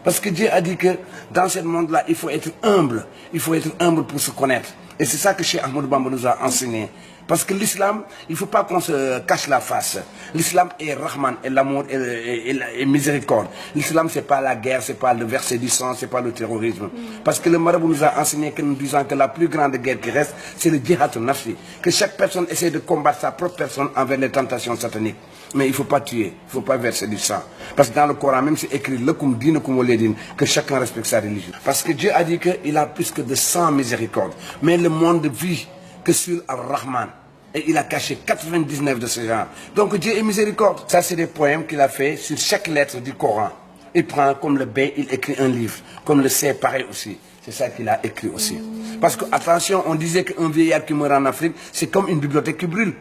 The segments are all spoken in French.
Parce que Dieu a dit que dans ce monde-là, il faut être humble. Il faut être humble pour se connaître. Et c'est ça que Cheikh Ahmadou Bamba nous a enseigné. Parce que l'islam, il ne faut pas qu'on se cache la face. L'islam est Rahman, et l'amour et miséricorde. L'islam, ce n'est pas la guerre, ce n'est pas le verset du sang, ce n'est pas le terrorisme. Parce que le marabout nous a enseigné que nous disons que la plus grande guerre qui reste, c'est le djihad nafsi. Que chaque personne essaie de combattre sa propre personne envers les tentations sataniques. Mais il ne faut pas tuer, il ne faut pas verser du sang. Parce que dans le Coran, même c'est écrit que chacun respecte sa religion. Parce que Dieu a dit qu'il a plus que de 100 miséricordes. Mais le monde vit que sur Ar-Rahman. Et il a caché 99 de ce genre. Donc Dieu est miséricorde. Ça, c'est des poèmes qu'il a fait sur chaque lettre du Coran. Il prend comme le B, il écrit un livre. Comme le C, pareil aussi. C'est ça qu'il a écrit aussi. Parce que, attention, on disait qu'un vieillard qui meurt en Afrique, c'est comme une bibliothèque qui brûle.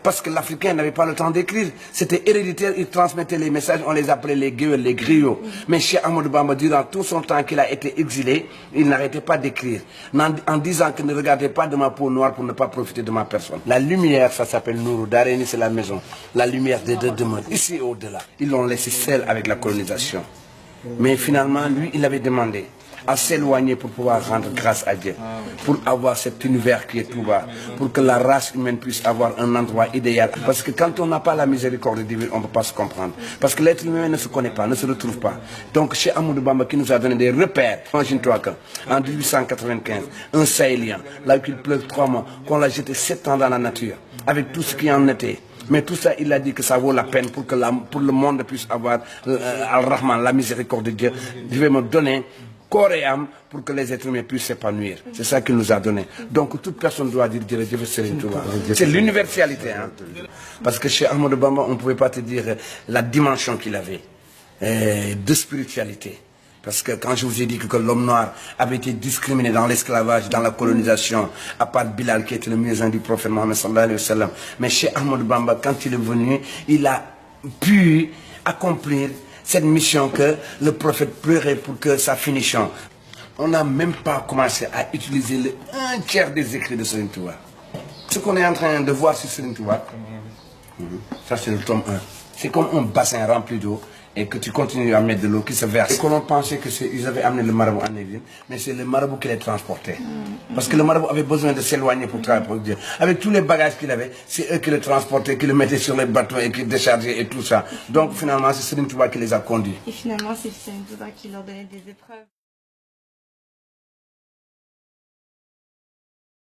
Parce que l'Africain n'avait pas le temps d'écrire. C'était héréditaire, il transmettait les messages, on les appelait les gueules, les griots. Mais Cheikh Ahmadou Bamba, durant tout son temps qu'il a été exilé, il n'arrêtait pas d'écrire. En disant que ne regardez pas de ma peau noire pour ne pas profiter de ma personne. La lumière, ça s'appelle Nourou. Dareni, c'est la maison. La lumière des deux demeures. Ici et au-delà. Ils l'ont laissé seul avec la colonisation. Mais finalement, lui, il avait demandé à s'éloigner pour pouvoir rendre grâce à Dieu, pour avoir cet univers qui est tout bas, pour que la race humaine puisse avoir un endroit idéal. Parce que quand on n'a pas la miséricorde divine, on ne peut pas se comprendre. Parce que l'être humain ne se connaît pas, ne se retrouve pas. Donc chez Ahmadou Bamba qui nous a donné des repères, imagine-toi qu'en 1895, un Sahélien, là où il pleuve 3 mois, qu'on l'a jeté 7 ans dans la nature, avec tout ce qui en était. Mais tout ça, il a dit que ça vaut la peine pour que le monde puisse avoir Al-Rahman, la miséricorde de Dieu. Dieu va me donner corps et âme pour que les êtres humains puissent s'épanouir. C'est ça qu'il nous a donné. Donc toute personne doit dire Dieu veut Serigne Touba. C'est l'universalité. Hein? Parce que chez Ahmadou Bamba, on ne pouvait pas te dire la dimension qu'il avait de spiritualité. Parce que quand je vous ai dit que l'homme noir avait été discriminé dans l'esclavage, dans la colonisation, à part Bilal qui était le muezzin du prophète Mohammed sallallahu alayhi wa sallam. Mais chez Ahmadou Bamba, quand il est venu, il a pu accomplir cette mission que le prophète pleurait pour que ça finisse. On n'a même pas commencé à utiliser un tiers des écrits de Serigne Touba. Ce qu'on est en train de voir sur Serigne Touba, ça c'est le tome 1. C'est comme un bassin rempli d'eau et que tu continues à mettre de l'eau qui se verse. Et que l'on pensait qu'ils avaient amené le marabout en exil, mais c'est le marabout qui les transportait. Parce que le marabout avait besoin de s'éloigner pour travailler pour Dieu. Avec tous les bagages qu'il avait, c'est eux qui le transportaient, qui le mettaient sur les bateaux et qui déchargeaient et tout ça. Donc finalement, c'est Serigne Touba qui les a conduits. Et finalement, c'est Serigne Touba qui leur donnait des épreuves.